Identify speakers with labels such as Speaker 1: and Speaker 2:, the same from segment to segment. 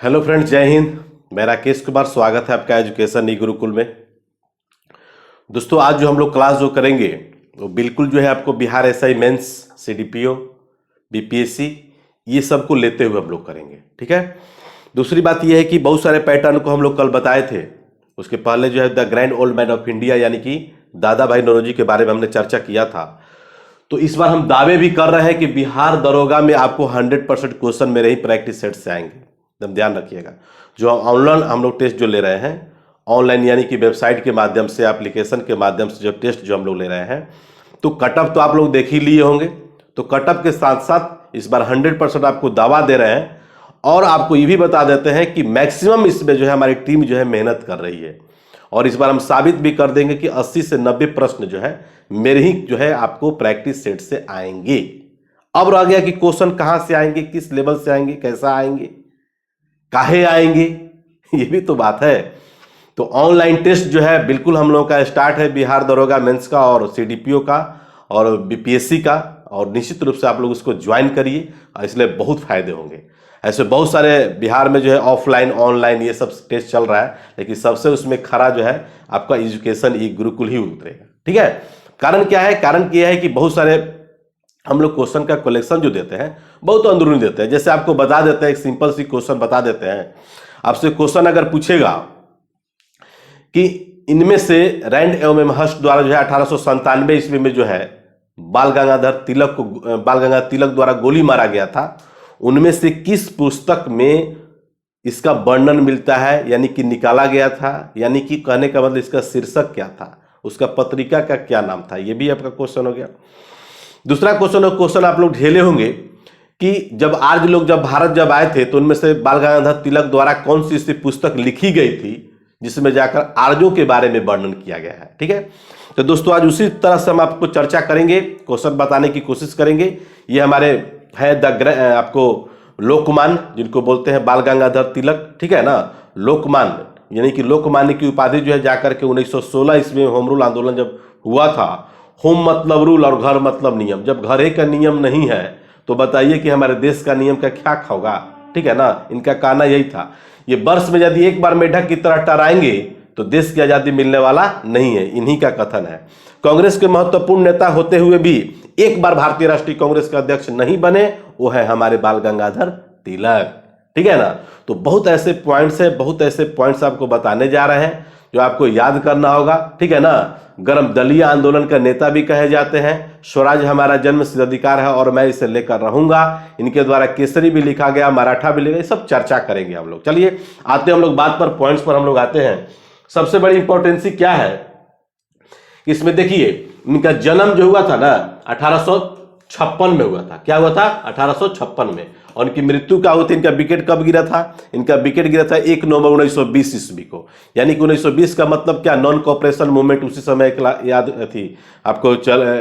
Speaker 1: Hello friends, जय हिंद। मैं राकेश कुमार, स्वागत है आपका एजुकेशन ई गुरुकुल में। दोस्तों, आज जो हम लोग क्लास जो करेंगे वो बिल्कुल जो है आपको Bihar SI mains, CDPO, BPSC ये सब को लेते हुए हम लोग करेंगे। ठीक है। दूसरी बात यह है कि बहुत सारे पैटर्न को हम लोग कल बताए थे। उसके पहले जो है the grand old man of India यानी कि दादा भाई नौरोजी के बारे में हमने चर्चा किया था। तो इस बार हम दावे भी कर रहे हैं कि बिहार दरोगा में आपको 100% क्वेश्चन मेरे ही प्रैक्टिस सेट से आएंगे। एकदम ध्यान रखिएगा। जो ऑनलाइन हम लोग टेस्ट जो ले रहे हैं, ऑनलाइन यानी कि वेबसाइट के माध्यम से, एप्लीकेशन के माध्यम से जो टेस्ट जो हम लोग ले रहे हैं, तो कटअप तो आप लोग देख ही लिए होंगे। तो कटअप के साथ साथ इस बार 100% आपको दावा दे रहे हैं और आपको ये भी बता देते हैं कि मैक्सिमम इसमें जो है हमारी टीम जो है मेहनत कर रही है। और इस बार हम साबित भी कर देंगे कि 80 से 90 प्रश्न जो है मेरे ही जो है आपको प्रैक्टिस सेट से आएंगे। अब रह गया कि क्वेश्चन कहां से आएंगे, किस लेवल से आएंगे, कैसा आएंगे, काहे आएंगे, ये भी तो बात है। तो ऑनलाइन टेस्ट जो है बिल्कुल हम लोगों का स्टार्ट है, बिहार दरोगा मेंस का और सीडीपीओ का और बीपीएससी का। और निश्चित रूप से आप लोग उसको ज्वाइन करिए, इसलिए बहुत फायदे होंगे। ऐसे बहुत सारे बिहार में जो है ऑफलाइन ऑनलाइन ये सब टेस्ट चल रहा है, लेकिन सबसे उसमें खरा जो है आपका एजुकेशन ई गुरुकुल ही उतरेगा। ठीक है। कारण क्या है? कारण यह है कि बहुत सारे हम लोग क्वेश्चन का कलेक्शन जो देते हैं बहुत अंदरूनी देते हैं। जैसे आपको बता देते हैं, एक सिंपल सी क्वेश्चन बता देते हैं। आपसे क्वेश्चन अगर पूछेगा कि इनमें से रैंड एवं एमहर्स्ट द्वारा जो है 1897 ईस्वी में जो है बाल गंगाधर तिलक द्वारा गोली मारा गया था, उनमें से किस पुस्तक में इसका वर्णन मिलता है, यानी कि निकाला गया था, यानी कि कहने का मतलब इसका शीर्षक क्या था, उसका पत्रिका का क्या नाम था, यह भी आपका क्वेश्चन हो गया। दूसरा क्वेश्चन आप लोग झेले होंगे कि जब आर्य लोग जब भारत जब आए थे तो उनमें से बाल गंगाधर तिलक द्वारा कौन सी ऐसी पुस्तक लिखी गई थी जिसमें जाकर आर्यों के बारे में वर्णन किया गया है। ठीक है। तो दोस्तों, आज उसी तरह से हम आपको चर्चा करेंगे, क्वेश्चन बताने की कोशिश करेंगे। ये हमारे है आपको लोकमान्य, जिनको बोलते हैं बाल गंगाधर तिलक। ठीक है ना। लोकमान्य यानी कि लोकमान्य की उपाधि जो है जाकर के 1916 ईस्वी में होम रूल आंदोलन जब हुआ था, होम मतलब रूल और घर मतलब नियम, जब घर का नियम नहीं है तो बताइए कि हमारे देश का नियम का क्या होगा। ठीक है ना। इनका कहना यही था, ये वर्ष में यदि एक बार मेढक की तरह टराएंगे तो देश की आजादी मिलने वाला नहीं है, इन्हीं का कथन है। कांग्रेस के महत्वपूर्ण नेता होते हुए भी एक बार भारतीय राष्ट्रीय कांग्रेस के अध्यक्ष नहीं बने, वो है हमारे बाल गंगाधर तिलक। ठीक है ना। तो बहुत ऐसे पॉइंट्स है, बहुत ऐसे पॉइंट्स आपको बताने जा रहे हैं जो आपको याद करना होगा। ठीक है ना। गर्म दलीय आंदोलन का नेता भी कहे जाते हैं। स्वराज हमारा जन्मसिद्ध अधिकार है और मैं इसे लेकर रहूंगा। इनके द्वारा केसरी भी लिखा गया, मराठा भी लिखा गया, सब चर्चा करेंगे हम लोग। चलिए आते हम लोग बात पर, पॉइंट्स पर हम लोग आते हैं। सबसे बड़ी इंपॉर्टेंसी क्या है इसमें? देखिए, इनका जन्म जो हुआ था ना 1856 में हुआ था। क्या हुआ था? 1856 में। और इनकी मृत्यु क्या हुई थी? इनका विकेट कब गिरा था? इनका विकेट गिरा था 1 नवंबर 1920 ईस्वी को। यानी कि 1920 का मतलब क्या? नॉन कॉपरेशन मूवमेंट उसी समय याद थी आपको,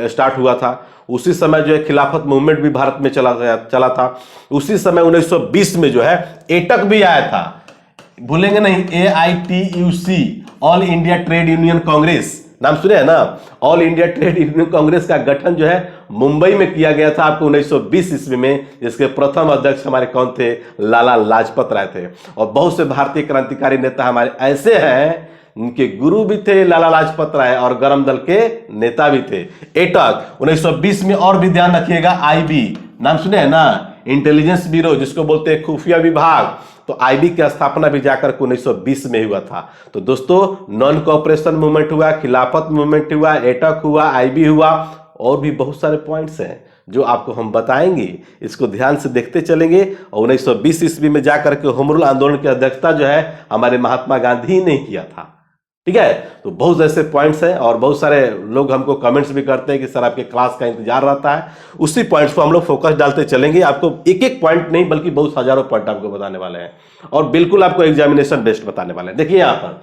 Speaker 1: स्टार्ट हुआ था। उसी समय जो है खिलाफत मूवमेंट भी भारत में चला था। उसी समय 1920 में जो है एटक भी आया था, भूलेंगे नहीं, AITUC, all India trade union Congress, नाम सुने हैं ना। All India trade union Congress का गठन जो है मुंबई में किया गया था आपको 1920 ईस्वी में, जिसके प्रथम अध्यक्ष हमारे कौन थे? लाला लाजपत राय थे। और बहुत से भारतीय क्रांतिकारी नेता हमारे ऐसे हैं, उनके गुरु भी थे लाला लाजपत राय और गरम दल के नेता भी थे। एटक 1920 में। और भी ध्यान रखिएगा, IB, नाम सुने हैं ना, इंटेलिजेंस ब्यूरो, जिसको बोलते हैं खुफिया विभाग। तो IB की स्थापना भी जाकर 1920 में हुआ था। तो दोस्तों, नॉन कॉपरेशन मूवमेंट हुआ, खिलाफत मूवमेंट हुआ, एटक हुआ, IB हुआ, और भी बहुत सारे पॉइंट्स हैं जो आपको हम बताएंगे। इसको ध्यान से देखते चलेंगे। और 1920 ईस्वी में जाकर के होम रूल आंदोलन की अध्यक्षता जो है हमारे महात्मा गांधी ने किया था। ठीक है। तो बहुत ऐसे पॉइंट्स हैं और बहुत सारे लोग हमको कमेंट्स भी करते हैं कि सर आपके क्लास का इंतजार रहता है। उसी पॉइंट्स को हम लोग फोकस डालते चलेंगे। आपको एक एक पॉइंट नहीं बल्कि बहुत हजारों पॉइंट आपको बताने वाले हैं और बिल्कुल आपको एग्जामिनेशन बेस्ड बताने वाले हैं। देखिए यहाँ पर,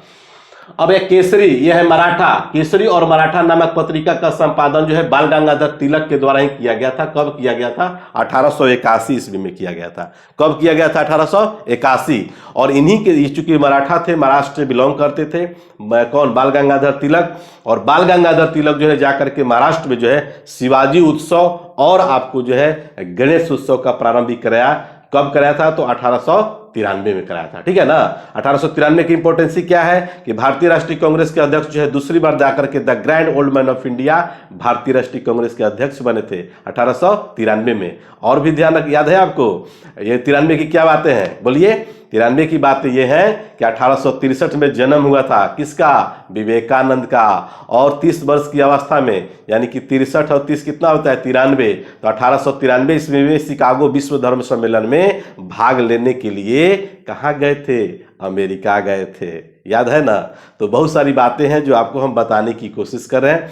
Speaker 1: अब एक केसरी, यह है मराठा, केसरी और मराठा नामक पत्रिका का संपादन जो है बाल गंगाधर तिलक के द्वारा ही किया गया था। कब किया गया था? 1881 ईस्वी में किया गया था। कब किया गया था? 1881। और इन्हीं के, चूंकि मराठा थे, महाराष्ट्र से बिलोंग करते थे, कौन? बाल गंगाधर तिलक। और बाल गंगाधर तिलक जो है जाकर के महाराष्ट्र में जो है शिवाजी उत्सव और आपको जो है गणेश उत्सव का प्रारंभ कराया। कब कराया था? तो 1883 1893 में कराया था, ठीक है ना। 1893 की इंपॉर्टेंसी क्या है कि भारतीय राष्ट्रीय कांग्रेस के अध्यक्ष जो है दूसरी बार जाकर के the grand old man of India भारतीय राष्ट्रीय कांग्रेस के अध्यक्ष बने थे 1893 में। और भी ध्यान रख, याद है आपको ये 93 की क्या बातें हैं, बोलिए। 93 की बात ये है कि 1863 में जन्म हुआ था किसका, विवेकानंद का, और 30 वर्ष की अवस्था में, यानी कि 63 और 30 कितना होता है 93, तो 1893 ईस्वी में शिकागो विश्व धर्म सम्मेलन में भाग लेने के लिए कहाँ गए थे, अमेरिका गए थे, याद है ना। तो बहुत सारी बातें हैं जो आपको हम बताने की कोशिश कर रहे हैं।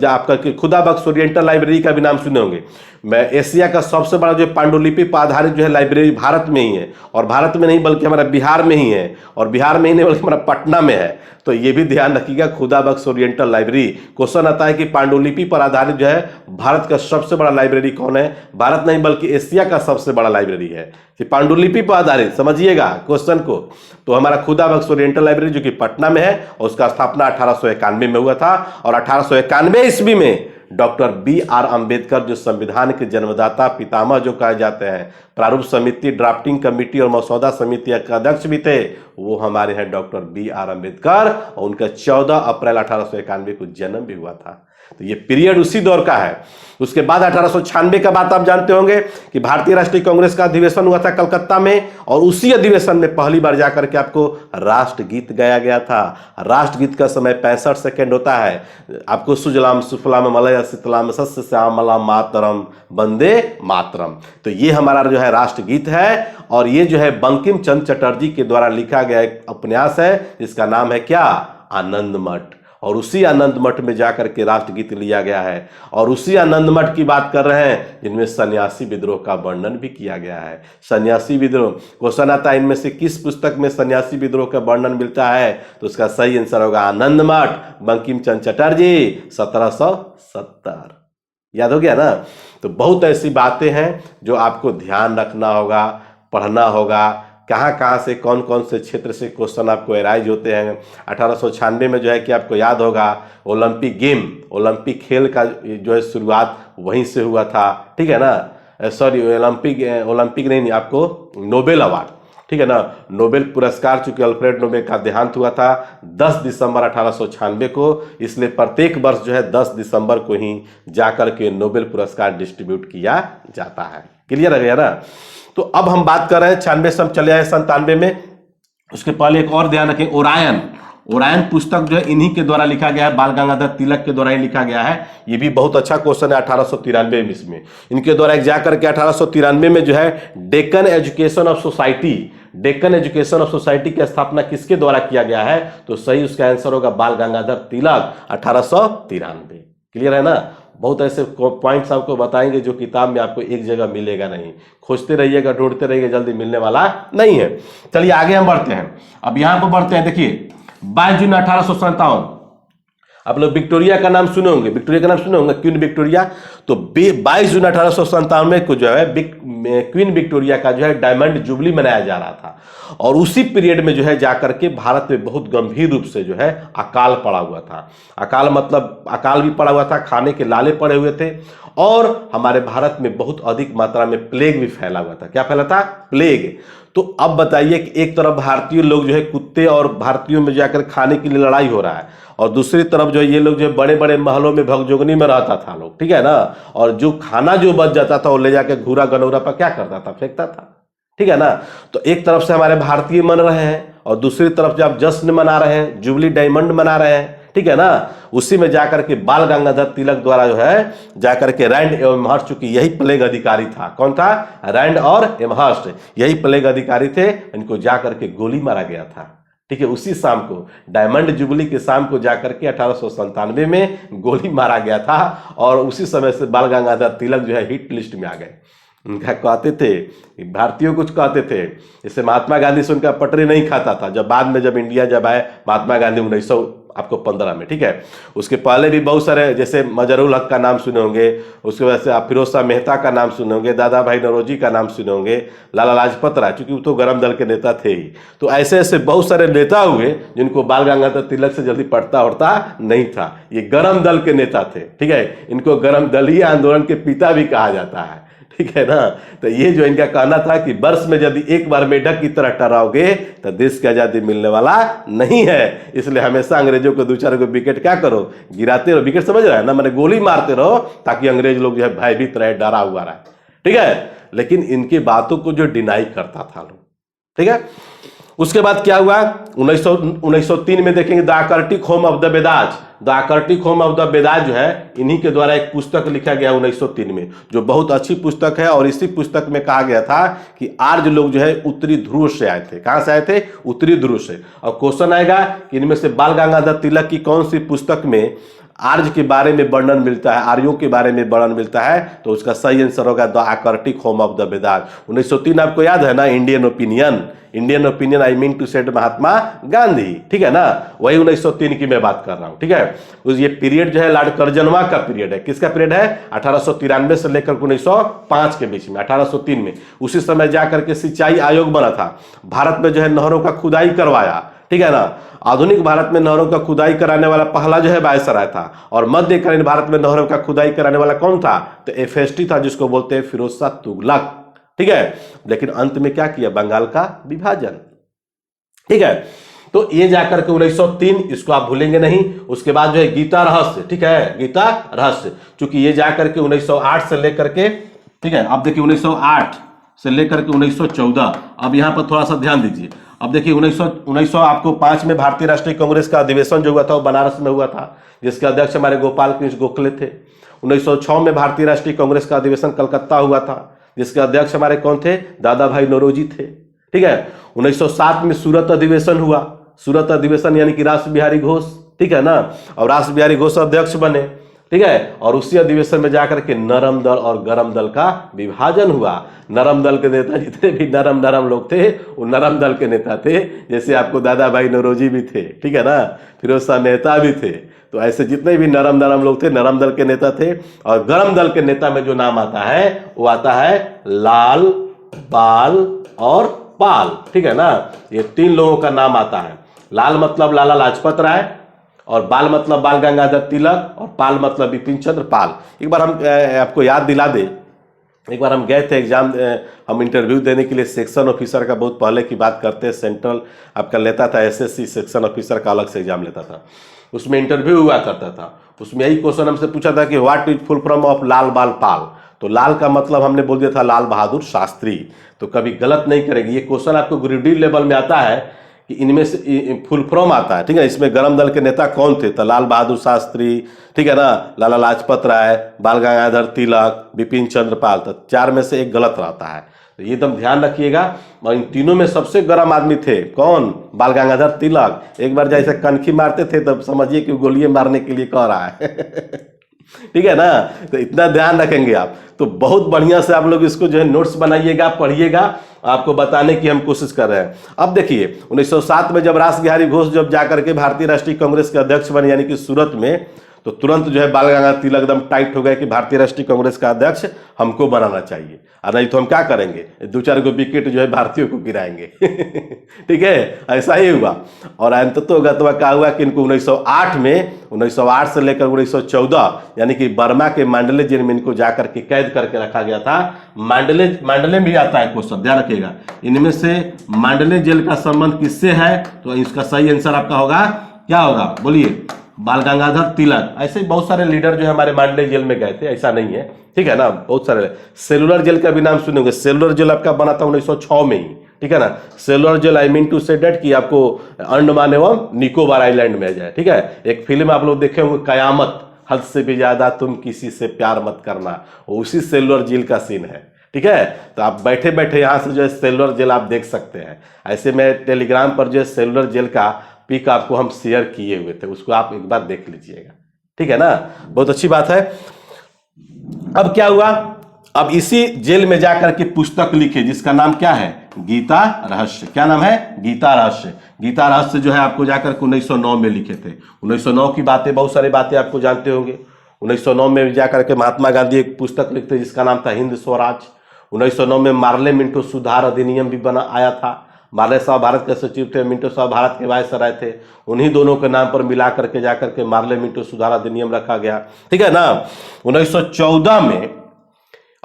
Speaker 1: आपका खुदा बख्श ओरिएंटल लाइब्रेरी का भी नाम सुने होंगे। मैं एशिया का सबसे बड़ा जो पांडुलिपि पर आधारित जो है लाइब्रेरी भारत में ही है, और भारत में नहीं बल्कि हमारा बिहार में ही है, और बिहार में ही नहीं बल्कि हमारा पटना में है। तो ये भी ध्यान रखिएगा, खुदा बख्श ओरिएंटल लाइब्रेरी। क्वेश्चन आता है कि पांडुलिपि पर आधारित जो है भारत का सबसे बड़ा लाइब्रेरी कौन है, भारत नहीं बल्कि एशिया का सबसे बड़ा लाइब्रेरी है कि पांडुलिपि पर आधारित, समझिएगा क्वेश्चन को। तो हमारा खुदा बख्श ओरिएंटल लाइब्रेरी जो कि पटना में है, और उसका स्थापना 1891 में हुआ था, और 1891 ईस्वी में डॉक्टर B.R. अंबेडकर जो संविधान के जन्मदाता पितामह जो कहे जाते हैं, प्रारूप समिति, ड्राफ्टिंग कमेटी और मसौदा समिति के अध्यक्ष भी थे, वो हमारे हैं डॉक्टर B.R. अंबेडकर, और उनका 14 अप्रैल 1891 को जन्म भी हुआ था। तो ये पीरियड उसी दौर का है। उसके बाद 1896 का बात आप जानते होंगे कि भारतीय राष्ट्रीय कांग्रेस का अधिवेशन हुआ था कलकत्ता में, और उसी अधिवेशन में पहली बार जाकर के आपको राष्ट्रगीत गाया गया था। राष्ट्रगीत का समय 65 सेकंड होता है। आपको सुजलाम सुफलाम मलय शीतलाम सस्य श्यामलाम मातरम वंदे मातरम, तो ये हमारा जो है राष्ट्रगीत है, और ये जो है बंकिम चंद्र चटर्जी के द्वारा लिखा गया एक उपन्यास है जिसका नाम है क्या, आनंद मठ। और उसी आनंद मठ में जाकर के राष्ट्रगीत लिया गया है, और उसी आनंद मठ की बात कर रहे हैं जिनमें सन्यासी विद्रोह का वर्णन भी किया गया है। सन्यासी विद्रोह क्वेश्चन आता है, इनमें से किस पुस्तक में सन्यासी विद्रोह का वर्णन मिलता है, तो उसका सही आंसर होगा आनंद मठ, बंकिम चंद्र चटर्जी, 1770। याद हो गया ना। तो बहुत ऐसी बातें हैं जो आपको ध्यान रखना होगा, पढ़ना होगा, कहाँ से कौन कौन से क्षेत्र से क्वेश्चन आपको एराइज होते हैं। 1896 में जो है कि आपको याद होगा ओलंपिक गेम, ओलंपिक खेल का जो है शुरुआत वहीं से हुआ था, ठीक है ना। सॉरी ओलंपिक नहीं, आपको नोबेल अवार्ड, ठीक है ना, नोबेल पुरस्कार, चूंकि अल्फ्रेड नोबेल का देहांत हुआ था 10 दिसंबर 1896 को, इसलिए प्रत्येक वर्ष जो है 10 दिसंबर को ही जाकर के नोबेल पुरस्कार डिस्ट्रीब्यूट किया जाता है। क्लियर है गया ना। तो अब हम बात कर रहे हैं 96 से हम चले आए 97 में। उसके पहले एक और ध्यान रखें, ओरायन पुस्तक जो है इन्हीं के द्वारा लिखा गया है, बाल गंगाधर तिलक के द्वारा ही लिखा गया है। ये भी बहुत अच्छा क्वेश्चन है 1893 में इनके द्वारा एक जाकर के 1893 में जो है Deccan education of society, Deccan education of society की स्थापना किसके द्वारा किया गया है, तो सही उसका आंसर होगा बाल गंगाधर तिलक 1893। क्लियर है ना। बहुत ऐसे पॉइंट्स आपको बताएंगे जो किताब में आपको एक जगह मिलेगा नहीं, खोजते रहिएगा, ढूंढते रहिएगा, जल्दी मिलने वाला नहीं है। चलिए आगे हम बढ़ते हैं। अब यहां पर बढ़ते हैं, देखिए 22 जून 1857, आप लोग विक्टोरिया का नाम सुने होंगे, विक्टोरिया का नाम सुने होंगे, क्वीन विक्टोरिया। तो 22 जून 1897 को जो है क्वीन विक्टोरिया का जो है डायमंड जुबली मनाया जा रहा था, और उसी पीरियड में जो है जाकर के भारत में बहुत गंभीर रूप से जो है अकाल पड़ा हुआ था। अकाल मतलब अकाल भी पड़ा हुआ था, खाने के लाले पड़े हुए थे, और हमारे भारत में बहुत अधिक मात्रा में प्लेग भी फैला हुआ था। क्या फैला था, प्लेग। तो अब बताइए कि एक तरफ भारतीय लोग जो है कुत्ते और भारतीयों में जाकर खाने के लिए लड़ाई हो रहा है, और दूसरी तरफ जो ये लोग जो बड़े बड़े महलों में भगजोगनी में रहता था लोग, ठीक है ना, और जो खाना जो बच जाता था वो ले जाके घूरा गनौरा पर क्या करता था, फेंकता था, ठीक है ना। तो एक तरफ से हमारे भारतीय मन रहे हैं, और दूसरी तरफ जब जश्न मना रहे हैं, जुबली डायमंड मना रहे हैं, ठीक है ना। उसी में जाकर के बाल गंगाधर तिलक द्वारा जो है जाकर के रैंड एवं एमहर्स्ट, चूंकि यही प्लेग अधिकारी था, कौन था, रैंड और एमहर्स्ट, यही प्लेग अधिकारी थे, इनको जाकर के गोली मारा गया था, ठीक है। उसी शाम को डायमंड जुबली के शाम को जाकर के 1897 में गोली मारा गया था, और उसी समय से बाल गंगाधर तिलक जो है हिट लिस्ट में आ गए। उनका कहते थे, भारतीयों कुछ कहते थे, जैसे महात्मा गांधी से उनका पटरी नहीं खाता था। जब बाद में जब इंडिया जब आए महात्मा गांधी 1915 में, ठीक है। उसके पहले भी बहुत सारे, जैसे मजरुल हक का नाम सुने होंगे, उसके वजह से आप फिरोज शाह मेहता का नाम सुने होंगे, दादा भाई नौरोजी का नाम सुने होंगे, लाला लाजपत राय, चूंकि वो तो गरम दल के नेता थे ही। तो ऐसे ऐसे बहुत सारे नेता हुए जिनको बाल गंगाधर तिलक से जल्दी पढ़ता उड़ता नहीं था। ये गरम दल के नेता थे, ठीक है। इनको गरम दलीय आंदोलन के पिता भी कहा जाता है, ठीक है ना। तो ये जो इनका कहना था कि वर्ष में यदि एक बार मेढक की तरह टराओगे तो देश की आजादी मिलने वाला नहीं है, इसलिए हमेशा अंग्रेजों को दो चार को विकेट क्या करो, गिराते रहो। विकेट समझ रहा है ना, मैंने गोली मारते रहो ताकि अंग्रेज लोग जो है भयभीत रहे, डरा हुआ रहे, ठीक है। लेकिन इनकी बातों को जो डिनाई करता था लोग, ठीक है। उसके बाद क्या हुआ, 1903 में देखेंगे the Arctic home of the Vedas. The Arctic home of the Vedas जो है इन्हीं के द्वारा एक पुस्तक लिखा गया 1903 में, जो बहुत अच्छी पुस्तक है। और इसी पुस्तक में कहा गया था कि आर्य लोग जो है उत्तरी ध्रुव से आए थे। कहां से आए थे? उत्तरी ध्रुव से। और क्वेश्चन आएगा कि इनमें से बाल गंगाधर तिलक की कौन सी पुस्तक में आर्य के बारे में वर्णन मिलता है, आर्यों के बारे में वर्णन मिलता है? तो उसका सही आंसर होगा the Arctic home of the Vedas. 1903 आपको याद है ना, Indian opinion, Indian opinion I mean to said Mahatma Gandhi, ठीक है ना। वही 1903 की मैं बात कर रहा हूं, ठीक है। ये पीरियड जो है लॉर्ड कर्जनवा का पीरियड है। किसका पीरियड है? 1893 से लेकर 1905 के बीच में, 1803 में। उसी समय जाकर के सिंचाई आयोग बना था। भारत में जो है नहरों का खुदाई करवाया, ठीक है ना। आधुनिक भारत में नहरों का खुदाई कराने वाला पहला जो है वायसराय था। और मध्यकालीन भारत में नहरों का खुदाई कराने वाला कौन था? तो एफएसटी था, जिसको बोलते हैं फिरोज शाह तुगलक, ठीक है। लेकिन अंत में क्या किया? बंगाल का विभाजन, ठीक है। तो ये जाकर के 1903, इसको आप भूलेंगे नहीं। उसके बाद जो है गीता रहस्य, ठीक है, गीता रहस्य, चूंकि ये जाकर के 1908 से लेकर के, ठीक है, अब देखिए 1908 से लेकर के 1914। अब यहां पर थोड़ा सा ध्यान दीजिए। अब देखिए 1905 में भारतीय राष्ट्रीय कांग्रेस का अधिवेशन जो हुआ था वो बनारस में हुआ था, जिसके अध्यक्ष हमारे गोपाल कृष्ण गोखले थे। 1906 में भारतीय राष्ट्रीय कांग्रेस का अधिवेशन कलकत्ता हुआ था, जिसके अध्यक्ष हमारे कौन थे? दादा भाई नौरोजी थे, ठीक है। 1907 में सूरत अधिवेशन हुआ। सूरत अधिवेशन यानी कि रास बिहारी घोष, ठीक है ना। और रास बिहारी घोष अध्यक्ष बने, ठीक है। और उसी अधिवेशन में जाकर के नरम दल और गरम दल का विभाजन हुआ। नरम दल के नेता जितने भी नरम लोग थे वो नरम दल के नेता थे, जैसे आपको दादा भाई नौरोजी भी थे, ठीक है ना, फिरोज शाह मेहता भी थे। तो ऐसे जितने भी नरम लोग थे नरम दल के नेता थे। और गरम दल के नेता में जो नाम आता है वो आता है लाल, बाल और पाल, ठीक है ना। ये तीन लोगों का नाम आता है। लाल मतलब लाला लाजपत राय, और बाल मतलब बाल गंगाधर तिलक, और पाल मतलब बिपिन चंद्र पाल। एक बार हम आपको याद दिला दे, एक बार हम गए थे एग्जाम, हम इंटरव्यू देने के लिए सेक्शन ऑफिसर का, बहुत पहले की बात करते हैं, सेंट्रल आपका लेता था एसएससी सेक्शन ऑफिसर का अलग से एग्जाम लेता था, उसमें इंटरव्यू हुआ करता था। उसमें यही क्वेश्चन हमसे पूछा था कि what is full form of Lal Bal Pal. तो लाल का मतलब हमने बोल दिया था लाल बहादुर शास्त्री। तो कभी गलत नहीं करेंगे, ये क्वेश्चन आपको ग्रेड डी लेवल में आता है कि इनमें से फुल फॉर्म आता है, ठीक है। इसमें गरम दल के नेता कौन थे? तो लाल बहादुर शास्त्री, ठीक है ना, लाला लाजपत राय, बाल गंगाधर तिलक, बिपिन चंद्र पाल। तो चार में से एक गलत रहता है, तो ये एकदम ध्यान रखिएगा। और इन तीनों में सबसे गर्म आदमी थे कौन? बाल गंगाधर तिलक। एक बार जैसे कनखी मारते थे तब समझिए कि गोलियां मारने के लिए कह रहा है ठीक है ना। तो इतना ध्यान रखेंगे आप, तो बहुत बढ़िया से आप लोग इसको जो है नोट्स बनाइएगा, पढ़िएगा, आपको बताने की हम कोशिश कर रहे हैं। अब देखिए 1907 में जब रास बिहारी घोष जब जाकर के भारतीय राष्ट्रीय कांग्रेस के अध्यक्ष बने, यानी कि सूरत में, तो तुरंत जो है बाल गंगाधर तिलक एकदम टाइट हो गए कि भारतीय राष्ट्रीय कांग्रेस का अध्यक्ष हमको बनाना चाहिए, और नहीं तो हम क्या करेंगे, दो चार को विकेट जो है भारतीयों को गिराएंगे ठीक है, ऐसा ही हुआ। और अंततोगत्वा क्या हुआ कि इनको 1908 से लेकर 1914 यानी कि बर्मा के मांडले जेल में इनको जाकर के कैद करके रखा गया था। मांडले भी आता है क्वेश्चन, ध्यान रखिएगा। इनमें से मांडले जेल का संबंध किससे है? तो इसका सही आंसर आपका होगा, क्या होगा बोलिए? बाल गंगाधर तिलक। ऐसे बहुत सारे लीडर जो है हमारे मांडले जेल में गए थे, ऐसा नहीं है, ठीक है ना, बहुत सारे। सेलुलर जेल का भी नाम सुनेंगे। सेलुलर जेल आपका बना था 1906 में ही, ठीक है ना। Cellular jail I mean to say to date आपको अंडमान एवं निकोबार आइलैंड में जाए, ठीक है। एक फिल्म आप लोग देखे होंगे कयामत, हद से भी ज्यादा तुम किसी से प्यार मत करना, उसी सेलुलर जेल का सीन है, ठीक है। तो आप बैठे बैठे यहाँ से जो है सेलुलर जेल आप देख सकते हैं। ऐसे में टेलीग्राम पर जो है सेलुलर जेल का पिक आपको हम शेयर किए हुए थे, उसको आप एक बार देख लीजिएगा, ठीक है ना, बहुत अच्छी बात है। अब क्या हुआ, अब इसी जेल में जाकर के पुस्तक लिखे जिसका नाम क्या है? गीता रहस्य। क्या नाम है? गीता रहस्य। गीता रहस्य जो है आपको जाकर के 1909 में लिखे थे। 1909 की बातें, बहुत सारी बातें आपको जानते होंगे। 1909 में जाकर के महात्मा गांधी एक पुस्तक लिखते जिसका नाम था हिंद स्वराज। 1909 में मार्ले मिंटो सुधार अधिनियम भी बना आया था। मार्ले साहब भारत के सचिव थे, मिंटो साहब भारत के वायसराय थे। उन्हीं दोनों के नाम पर मिला करके जाकर के मार्ले मिंटो सुधार अधिनियम रखा गया, ठीक है ना। 1914 में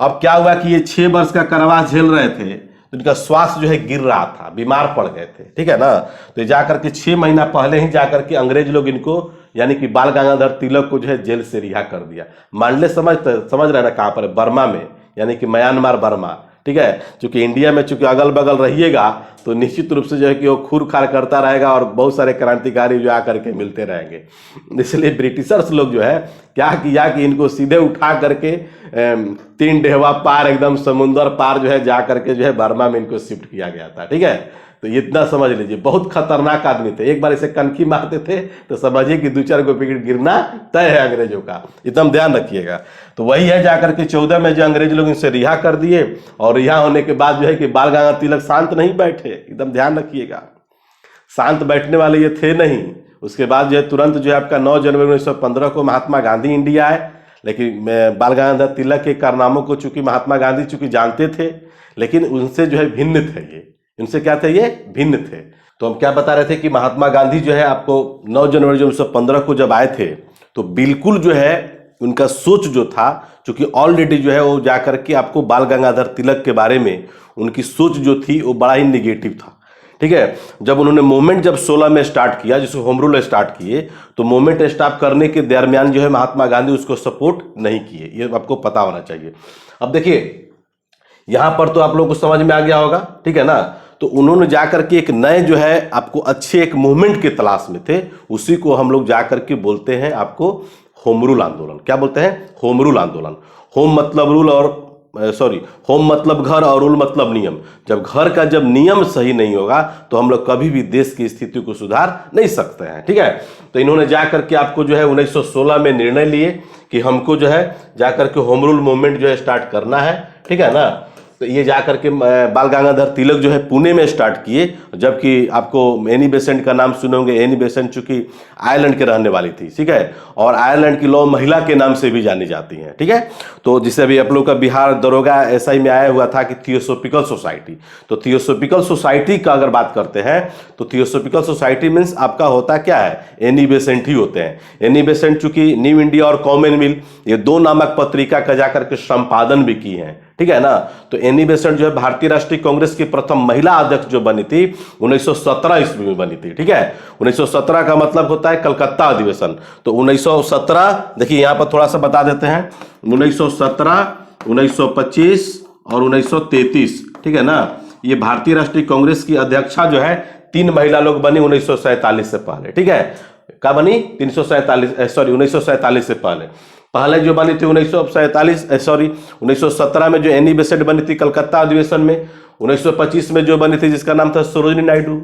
Speaker 1: अब क्या हुआ कि ये 6 वर्ष का कारावास झेल रहे थे, तो इनका स्वास्थ्य जो है गिर रहा था, बीमार पड़ गए थे, ठीक है ना। तो जाकर के 6 महीना पहले ही जाकर के अंग्रेज लोग इनको यानी कि बाल गंगाधर तिलक को जो है जेल से रिहा कर दिया। मांडले समझ रहे ना कहाँ पर है, बर्मा में, यानी कि म्यांमार बर्मा, ठीक है। चूंकि इंडिया में चूंकि अगल बगल रहिएगा तो निश्चित रूप से जो है कि वो खूर खार करता रहेगा और बहुत सारे क्रांतिकारी जो आकर के मिलते रहेंगे। इसलिए ब्रिटिशर्स लोग जो है क्या किया कि इनको सीधे उठा करके 3 ढेवा पार एकदम समुंदर पार जो है जा करके जो है बर्मा में इनको शिफ्ट किया गया था, ठीक है। तो इतना समझ लीजिए, बहुत खतरनाक आदमी थे। एक बार इसे कनखी मारते थे तो समझिए कि 2-4 को विकेट गिरना तय है अंग्रेजों का, एकदम ध्यान रखिएगा। तो वही है जाकर के 14 में जो अंग्रेज लोग इनसे रिहा कर दिए, और रिहा होने के बाद जो है कि बाल गंगाधर तिलक शांत नहीं बैठे, एकदम ध्यान रखिएगा, शांत बैठने वाले ये थे नहीं। उसके बाद जो है तुरंत जो है आपका 9 जनवरी 1915 को महात्मा गांधी इंडिया आए। लेकिन बाल गंगाधर तिलक के कारनामों को चूंकि महात्मा गांधी चूंकि जानते थे, लेकिन उनसे जो है भिन्न थे, ये इनसे क्या थे, ये भिन्न थे। तो हम क्या बता रहे थे कि महात्मा गांधी जो है आपको 9 जनवरी 1915 को जब आए थे तो बिल्कुल जो है उनका सोच जो था, चूंकि ऑलरेडी जो है वो जाकर के आपको बाल गंगाधर तिलक के बारे में उनकी सोच जो थी वो बड़ा ही निगेटिव था, ठीक है। जब उन्होंने मूवमेंट जब 16 में स्टार्ट किया, जिसको होम रूल स्टार्ट किए, तो मूवमेंट स्टार्ट करने के दरमियान जो है महात्मा गांधी उसको सपोर्ट नहीं किए, ये आपको पता होना चाहिए। अब देखिए यहां पर तो आप लोगों को समझ में आ गया होगा, ठीक है ना। तो उन्होंने जाकर के एक नए जो है आपको अच्छे एक मूवमेंट के तलाश में थे, उसी को हम लोग जाकर के बोलते हैं आपको होम रूल आंदोलन। क्या बोलते हैं? होम रूल आंदोलन। होम मतलब रूल और होम मतलब घर और रूल मतलब नियम। जब घर का जब नियम सही नहीं होगा तो हम लोग कभी भी देश की स्थिति को सुधार नहीं सकते हैं, ठीक है। तो इन्होंने जाकर के आपको जो है 1916 में निर्णय लिए कि हमको जो है जाकर के होम रूल मूवमेंट जो है स्टार्ट करना है, ठीक है ना। तो ये जाकर के बाल गंगाधर तिलक जो है पुणे में स्टार्ट किए, जबकि आपको एनी बेसेंट का नाम सुने होंगे। एनी बेसेंट चूंकि आयरलैंड के रहने वाली थी, ठीक है, और आयरलैंड की लौ महिला के नाम से भी जानी जाती हैं, ठीक है। तो जिसे अभी आप लोग का बिहार दरोगा एसआई में आया हुआ था कि थियोसोफिकल सोसाइटी, तो थियोसोफिकल सोसाइटी का अगर बात करते हैं तो थियोसोफिकल सोसाइटी मीन्स आपका होता क्या है, एनी बेसेंट ही होते हैं। एनी बेसेंट चूंकि न्यू इंडिया और कॉमनवेल्थ ये 2 नामक पत्रिका का जाकर के संपादन भी की है, ठीक है ना। तो एनी बेसेंट जो है भारतीय राष्ट्रीय कांग्रेस की प्रथम महिला अध्यक्ष जो बनी थी 1917 ईस्वी में बनी थी, ठीक है। 1917 का मतलब होता है कलकत्ता अधिवेशन। तो 1917 देखिए यहां पर थोड़ा सा बता देते हैं, 1917, 1925 और 1933, ठीक है ना। ये भारतीय राष्ट्रीय कांग्रेस की अध्यक्षा जो है 3 महिला लोग बनी 1947 से पहले, ठीक है। क्या बनी? 1947 से पहले जो बनी थी 1917 में जो एनी बेसेंट बनी थी कलकत्ता अधिवेशन में। 1925 में जो बनी थी जिसका नाम था सरोजिनी नायडू।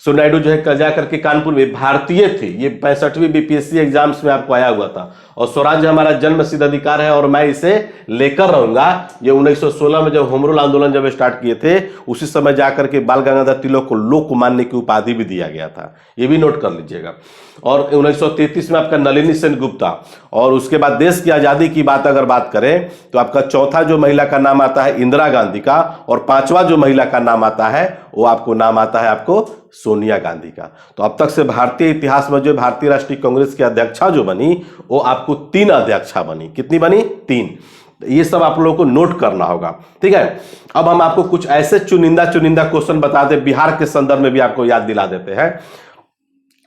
Speaker 1: नायडू जो है जा करके कानपुर में भारतीय थे, ये 65वीं बीपीएससी एग्जाम्स में आपको आया हुआ था। और स्वराज्य हमारा जन्म सिद्ध अधिकार है और मैं इसे लेकर रहूंगा, ये 1916 में जब होम रूल आंदोलन जब स्टार्ट किए थे उसी समय जाकर के बाल गंगाधर तिलक को लोकमान्य की उपाधि भी दिया गया था, ये भी नोट कर लीजिएगा। और 1933 में आपका नलिनी सेन गुप्ता। और उसके बाद देश की आजादी की बात अगर बात करें तो आपका चौथा जो महिला का नाम आता है इंदिरा गांधी का, और 5वां जो महिला का नाम आता है वो आपको नाम आता है आपको सोनिया गांधी का। तो अब तक से भारतीय इतिहास में जो भारतीय राष्ट्रीय कांग्रेस की अध्यक्षा जो बनी वो आपको 3 अध्यक्षा बनी। कितनी बनी? 3। ये सब आप लोगों को नोट करना होगा, ठीक है। अब हम आपको कुछ ऐसे चुनिंदा क्वेश्चन बता दें, बिहार के संदर्भ में भी आपको याद दिला देते हैं।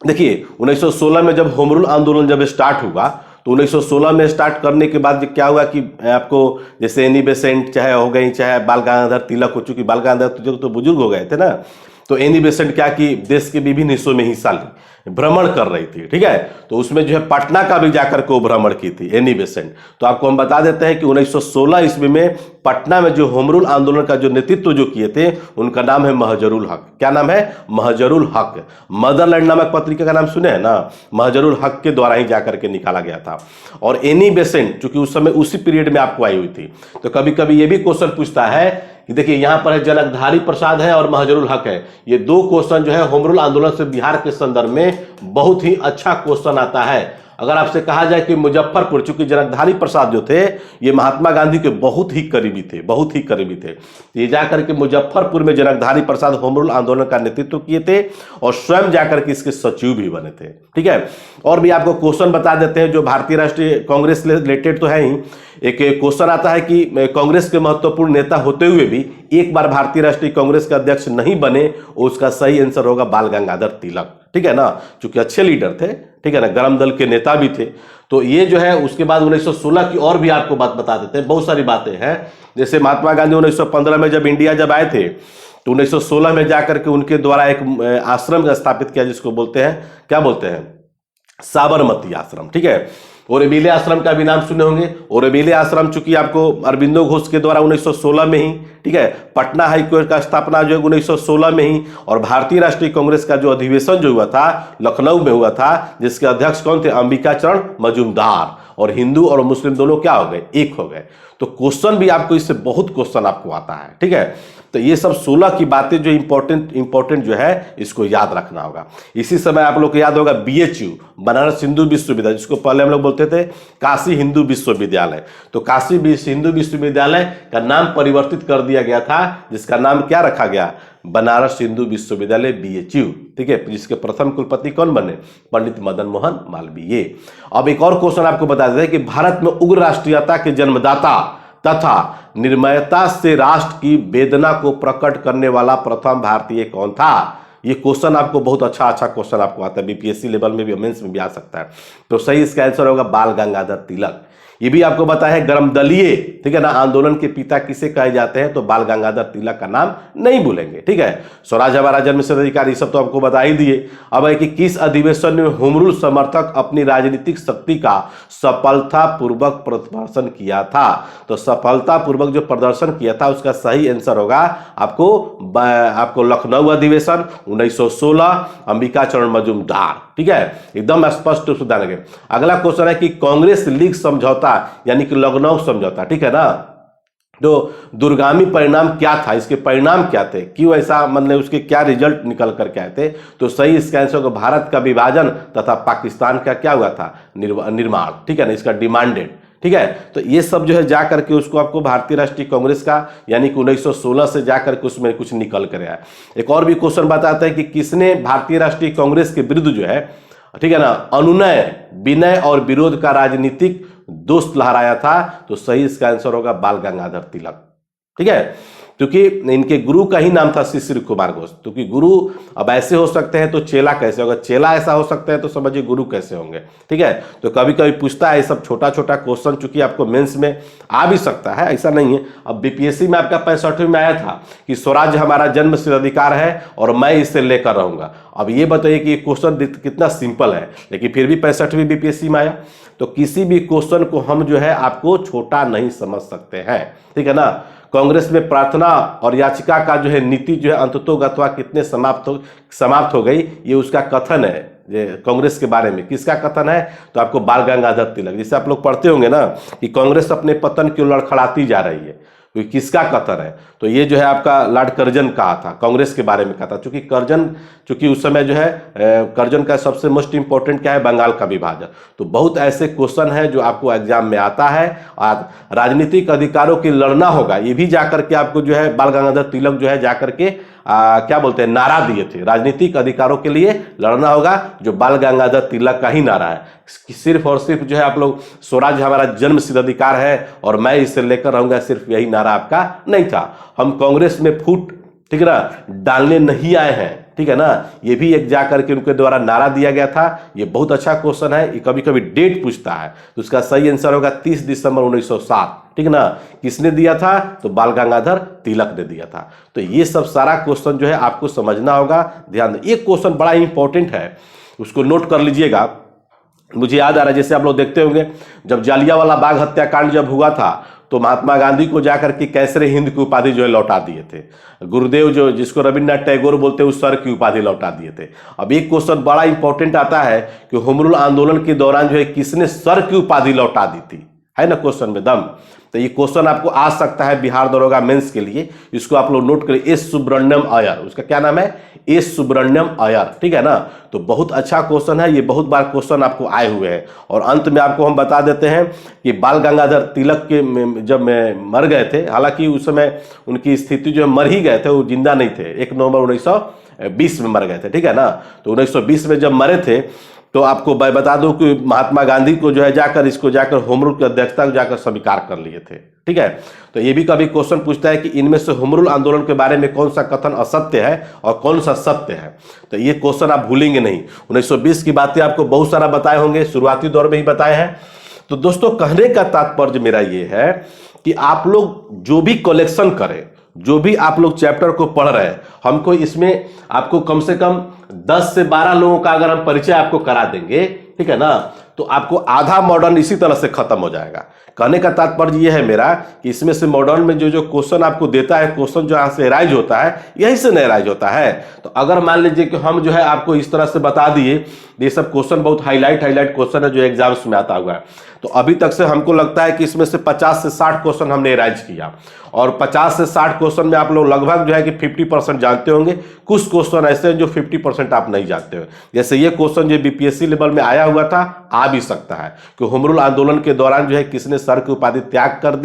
Speaker 1: देखिए 1916 में जब होम रूल आंदोलन जब स्टार्ट हुआ तो 1916 में स्टार्ट करने के बाद क्या हुआ कि आपको जैसे एनी बेसेंट चाहे हो गई, चाहे बाल गंगाधर तिलक हो, चूंकि बाल गंगाधर तिलक तो बुजुर्ग हो गए थे ना, तो एनी बेसेंट क्या कि देश के विभिन्न हिस्सों में हिस्सा ली, भ्रमण कर रही थी, ठीक है। तो उसमें जो है पटना का भी जाकर के भ्रमण की थी एनी बेसेंट। तो आपको हम बता देते हैं कि 1916 ईस्वी में पटना में जो होम रूल आंदोलन का जो नेतृत्व जो किए थे उनका नाम है महजरुल हक। क्या नाम है? महजरुल हक। मदरलैंड नामक पत्रिका का नाम सुने हैं ना, महजरुल हक के द्वारा ही जाकर के निकाला गया था। और एनी बेसेंट चूंकि उस समय उसी पीरियड में आपको आई हुई थी, तो कभी कभी ये भी क्वेश्चन पूछता है कि देखिए यहां पर है जनकधारी प्रसाद है और महजरुल हक है। ये 2 क्वेश्चन जो है होम रूल आंदोलन से बिहार के संदर्भ में बहुत ही अच्छा क्वेश्चन आता है। अगर आपसे कहा जाए कि मुजफ्फरपुर, चूंकि जनकधारी प्रसाद जो थे ये महात्मा गांधी के बहुत ही करीबी थे, ये जाकर के मुजफ्फरपुर में जनकधारी प्रसाद होम रूल आंदोलन का नेतृत्व किए थे और स्वयं जाकर के इसके सचिव भी बने थे, ठीक है। और भी आपको क्वेश्चन बता देते हैं जो भारतीय राष्ट्रीय कांग्रेस से रिलेटेड तो है ही। एक क्वेश्चन आता है कि कांग्रेस के महत्वपूर्ण नेता होते हुए भी एक बार भारतीय राष्ट्रीय कांग्रेस के अध्यक्ष नहीं बने, उसका सही आंसर होगा बाल गंगाधर तिलक। ठीक है ना, चूंकि अच्छे लीडर थे, ठीक है ना, गर्म दल के नेता भी थे। तो ये जो है उसके बाद 1916 की और भी आपको बात बता देते हैं, बहुत सारी बातें हैं। जैसे महात्मा गांधी 1915 में जब इंडिया जब आए थे तो 1916 में जाकर के उनके द्वारा एक आश्रम स्थापित किया, जिसको बोलते हैं, क्या बोलते हैं, साबरमती आश्रम। ठीक है, ओरोविले आश्रम का भी नाम सुने होंगे। ओरोविले आश्रम चूंकि आपको अरबिंदो घोष के द्वारा 1916 में ही, ठीक है, पटना हाईकोर्ट का स्थापना जो है 1916 में ही, और भारतीय राष्ट्रीय कांग्रेस का जो अधिवेशन जो हुआ था लखनऊ में हुआ था, जिसके अध्यक्ष कौन थे, अंबिका चरण मजूमदार। और हिंदू और मुस्लिम दोनों क्या हो गए, एक हो गए। तो क्वेश्चन भी आपको इससे बहुत क्वेश्चन आपको आता है। ठीक है, तो ये सब 16 की बातें जो इंपॉर्टेंट जो है इसको याद रखना होगा। इसी समय आप लोग को याद होगा BHU, बनारस हिंदू विश्वविद्यालय, जिसको पहले हम लोग बोलते थे काशी हिंदू विश्वविद्यालय। तो काशी हिंदू विश्वविद्यालय का नाम परिवर्तित कर दिया गया था, जिसका नाम क्या रखा गया, बनारस हिंदू विश्वविद्यालय BHU। ठीक है, जिसके प्रथम कुलपति कौन बने, पंडित मदन मोहन मालवीय। अब एक और क्वेश्चन आपको बता देते हैं कि भारत में उग्र राष्ट्रीयता के जन्मदाता तथा निर्मयता से राष्ट्र की वेदना को प्रकट करने वाला प्रथम भारतीय कौन था। ये क्वेश्चन आपको बहुत अच्छा क्वेश्चन आपको आता है, BPSC लेवल में भी, मेंस में भी आ सकता है। तो सही इसका आंसर होगा बाल गंगाधर तिलक। ये भी आपको पता है गर्म दलीय, ठीक है ना, आंदोलन के पिता किसे कहे जाते हैं, तो बाल गंगाधर तिलक का नाम नहीं भूलेंगे। ठीक है, स्वराज हमारा जन्मसिद्ध अधिकार, ये सब तो आपको बता ही दिए। अब है कि किस अधिवेशन में होम रूल समर्थक अपनी राजनीतिक शक्ति का सफलतापूर्वक प्रदर्शन किया था। तो सफलतापूर्वक जो प्रदर्शन किया था उसका सही आंसर होगा आपको लखनऊ अधिवेशन 1916, अंबिका चरण मजूमदार। ठीक है, एकदम स्पष्ट सुधार लगे। अगला क्वेश्चन है कि कांग्रेस लीग समझौता यानी कि लखनऊ समझौता, ठीक है ना, तो दूरगामी परिणाम क्या था, इसके परिणाम क्या थे, क्यों ऐसा, मतलब उसके क्या रिजल्ट निकल करके आए थे। तो सही इसका आंसर होगा भारत का विभाजन तथा पाकिस्तान का क्या हुआ था, निर्माण। ठीक है ना, इसका डिमांडेड। ठीक है, तो ये सब जो है जा करके उसको आपको भारतीय राष्ट्रीय कांग्रेस का यानी कि 1916 से जाकर के उसमें कुछ निकल कर आया। एक और भी क्वेश्चन बताता है कि किसने भारतीय राष्ट्रीय कांग्रेस के विरुद्ध जो है, ठीक है ना, अनुनय, विनय और विरोध का राजनीतिक दोष लहराया था। तो सही इसका आंसर होगा बाल गंगाधर तिलक। ठीक है, क्योंकि इनके गुरु का ही नाम था शिशिर कुमार घोष। क्योंकि गुरु अब ऐसे हो सकते हैं तो चेला कैसे होगा, चेला ऐसा हो सकता है तो समझिए गुरु कैसे होंगे। ठीक है, तो कभी कभी पूछता है सब छोटा छोटा क्वेश्चन, चूंकि आपको मेंस में आ भी सकता है, ऐसा नहीं है। अब BPSC में आपका 65वें में आया था कि स्वराज हमारा जन्मसिद्ध अधिकार है और मैं इसे लेकर रहूंगा। अब ये बताइए कि ये क्वेश्चन कितना सिंपल है, लेकिन फिर भी 65वीं BPSC में आया। तो किसी भी क्वेश्चन को हम जो है आपको छोटा नहीं समझ सकते हैं। ठीक है ना, कांग्रेस में प्रार्थना और याचिका का जो है नीति जो है अंततोगत्वा कितने समाप्त हो गई, ये उसका कथन है। कांग्रेस के बारे में किसका कथन है, तो आपको बाल गंगाधर तिलक, जिसे आप लोग पढ़ते होंगे ना कि कांग्रेस अपने पतन की ओर लड़खड़ाती जा रही है, तो किसका कथन है, तो ये जो है आपका लॉर्ड कर्जन कहा था, कांग्रेस के बारे में कहा था। चूंकि उस समय जो है कर्जन का सबसे मोस्ट इंपॉर्टेंट क्या है, बंगाल का विभाजन। तो बहुत ऐसे क्वेश्चन है जो आपको एग्जाम में आता है। और राजनीतिक अधिकारों की लड़ना होगा, ये भी जाकर के आपको जो है बाल गंगाधर तिलक जो है जाकर के क्या बोलते हैं, नारा दिए थे, राजनीतिक अधिकारों के लिए लड़ना होगा, जो बाल गंगाधर तिलक का ही नारा है। सिर्फ और सिर्फ जो है आप लोग स्वराज हमारा जन्मसिद्ध अधिकार है और मैं इसे लेकर रहूंगा, सिर्फ यही नारा आपका नहीं था। हम कांग्रेस में फूट, ठीक है ना, डालने नहीं आए हैं। ठीक है ना, ये भी एक जाकर के उनके द्वारा नारा दिया गया था। ये बहुत अच्छा क्वेश्चन है, ये कभी कभी डेट पूछता है, तो उसका सही आंसर होगा 30 दिसंबर 1907। ठीक है ना, किसने दिया था, तो बाल गंगाधर तिलक ने दिया था। तो ये सब सारा क्वेश्चन जो है आपको समझना होगा, ध्यान दें। एक क्वेश्चन बड़ा इंपॉर्टेंट है, उसको नोट कर लीजिएगा। मुझे याद आ रहा है, जैसे आप लोग देखते होंगे जब जालियांवाला बाग हत्याकांड जब हुआ था, तो महात्मा गांधी को जाकर के कैसरे हिंद की उपाधि जो है लौटा दिए थे। गुरुदेव जो जिसको रविन्द्रनाथ टैगोर बोलते हैं, उस सर की उपाधि लौटा दिए थे। अब एक क्वेश्चन बड़ा इंपॉर्टेंट आता है कि होम रूल आंदोलन के दौरान जो है किसने सर की उपाधि लौटा दी थी, है ना क्वेश्चन में दम। तो ये क्वेश्चन आपको आ सकता है बिहार दरोगा मेंस के लिए, इसको आप लोग नोट करिए। एस सुब्रमण्यम अय्यर, उसका क्या नाम है, एस सुब्रमण्यम अय्यर। ठीक है ना, तो बहुत अच्छा क्वेश्चन है, ये बहुत बार क्वेश्चन आपको आए हुए हैं। और अंत में आपको हम बता देते हैं कि बाल गंगाधर तिलक के जब मर गए थे, हालांकि उस समय उनकी स्थिति जो है मर ही गए थे, वो जिंदा नहीं थे। 1 नवंबर 1920 में मर गए थे। ठीक है ना, तो 1920 में जब मरे थे तो आपको मैं बता दूं कि महात्मा गांधी को जो है जाकर होम रूल की अध्यक्षता को जाकर स्वीकार कर लिए थे। ठीक है, तो ये भी कभी क्वेश्चन पूछता है कि इनमें से होम रूल आंदोलन के बारे में कौन सा कथन असत्य है और कौन सा सत्य है। तो ये क्वेश्चन आप भूलेंगे नहीं। 1920 की बातें आपको बहुत सारा बताए होंगे, शुरुआती दौर में ही बताए हैं। तो दोस्तों कहने का तात्पर्य मेरा ये है कि आप लोग जो भी कलेक्शन करें, जो भी आप लोग चैप्टर को पढ़ रहे हैं, हमको इसमें आपको कम से कम 10 से 12 लोगों का अगर हम परिचय आपको करा देंगे, ठीक है ना, तो आपको आधा मॉडर्न इसी तरह से खत्म हो जाएगा। कहने का तात्पर्य यह है मेरा कि इसमें से मॉडर्न में जो जो क्वेश्चन आपको देता है, क्वेश्चन जो यहाँ से राइज होता है, यही से नहीं राइज होता है। तो अगर मान लीजिए कि हम जो है आपको इस तरह से बता दिए, ये सब क्वेश्चन बहुत हाईलाइट क्वेश्चन है जो एग्जाम्स में आता हुआ है, तो अभी तक से हमको लगता है कि इसमें से 50 से 60 क्वेश्चन हमने राइज किया, और 50 से 60 क्वेश्चन में आप लोग लगभग जो है कि 50% जानते होंगे। कुछ क्वेश्चन ऐसे हैं जो 50% आप नहीं जानते हो। जैसे ये क्वेश्चन जो बीपीएससी लेवल में आया हुआ था, आ भी सकता है कि होम रूल आंदोलन के दौरान जो है किसने सर की उपाधि त्याग कर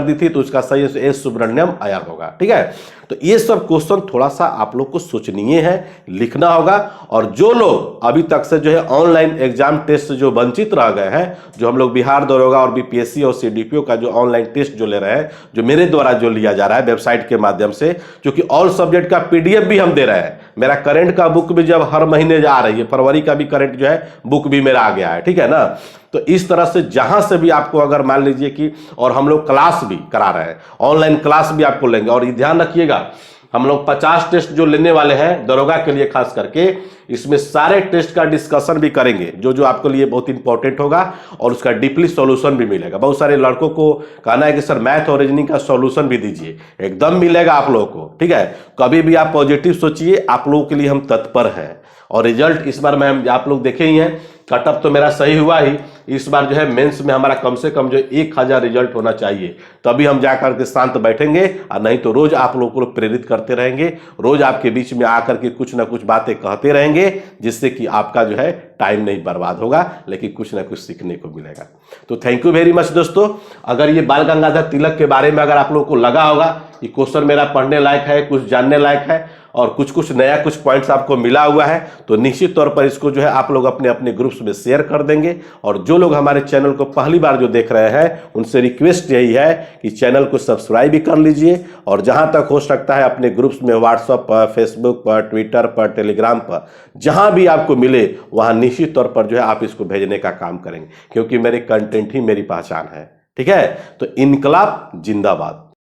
Speaker 1: दी थी, तो उसका सही एस सुब्रमण्यम अय्यर होगा। ठीक है, तो ये सब क्वेश्चन थोड़ा सा आप लोग को सोचनीय है, लिखना होगा। और जो लोग अभी तक से जो है ऑनलाइन एग्जाम टेस्ट से जो वंचित रह गए हैं, जो हम लोग बिहार दरोगा और बीपीएससी और सीडीपीओ का जो ऑनलाइन टेस्ट जो ले रहे हैं, जो मेरे द्वारा जो लिया जा रहा है वेबसाइट के माध्यम से, जो कि ऑल सब्जेक्ट का पीडीएफ भी हम दे रहे हैं। मेरा करंट का बुक भी जब हर महीने आ रही है, फरवरी का भी करंट जो है बुक भी मेरा आ गया है। ठीक है ना, तो इस तरह से जहां से भी आपको अगर मान लीजिए कि, और हम लोग क्लास भी करा रहे हैं, ऑनलाइन क्लास भी आपको लेंगे। और ये ध्यान रखिएगा, हम लोग 50 टेस्ट जो लेने वाले हैं दरोगा के लिए खास करके, इसमें सारे टेस्ट का डिस्कशन भी करेंगे, जो जो आपके लिए बहुत इंपॉर्टेंट होगा, और उसका डीपली सॉल्यूशन भी मिलेगा। बहुत सारे लड़कों को कहना है कि सर मैथ और रीजनिंग का सॉल्यूशन भी दीजिए, एकदम मिलेगा आप लोगों को। ठीक है, कभी भी आप पॉजिटिव सोचिए, आप लोगों के लिए हम तत्पर हैं। और रिजल्ट इस बार मैं आप लोग देखे ही हैं, कटअप तो मेरा सही हुआ ही। इस बार जो है मेंस में हमारा कम से कम जो 1000 रिजल्ट होना चाहिए, तभी हम जाकर के शांत बैठेंगे। और नहीं तो रोज आप लोगों को प्रेरित करते रहेंगे, रोज आपके बीच में आकर के कुछ ना कुछ बातें कहते रहेंगे, जिससे कि आपका जो है टाइम नहीं बर्बाद होगा, लेकिन कुछ ना कुछ सीखने को मिलेगा। तो थैंक यू वेरी मच दोस्तों। अगर ये बाल गंगाधर तिलक के बारे में अगर आप लोगों को लगा होगा कि क्वेश्चन मेरा पढ़ने लायक है, कुछ जानने लायक है, और कुछ नया कुछ पॉइंट्स आपको मिला हुआ है, तो निश्चित तौर पर इसको जो है आप लोग अपने अपने ग्रुप्स में शेयर कर देंगे। और जो लोग हमारे चैनल को पहली बार जो देख रहे हैं, उनसे रिक्वेस्ट यही है कि चैनल को सब्सक्राइब भी कर लीजिए, और जहां तक हो सकता है अपने ग्रुप्स में व्हाट्सएप पर, फेसबुक पर, ट्विटर पर, टेलीग्राम पर, जहां भी आपको मिले वहां निश्चित तौर पर जो है आप इसको भेजने का काम करेंगे, क्योंकि मेरे कंटेंट ही मेरी पहचान है। ठीक है, तो इनकलाब जिंदाबाद।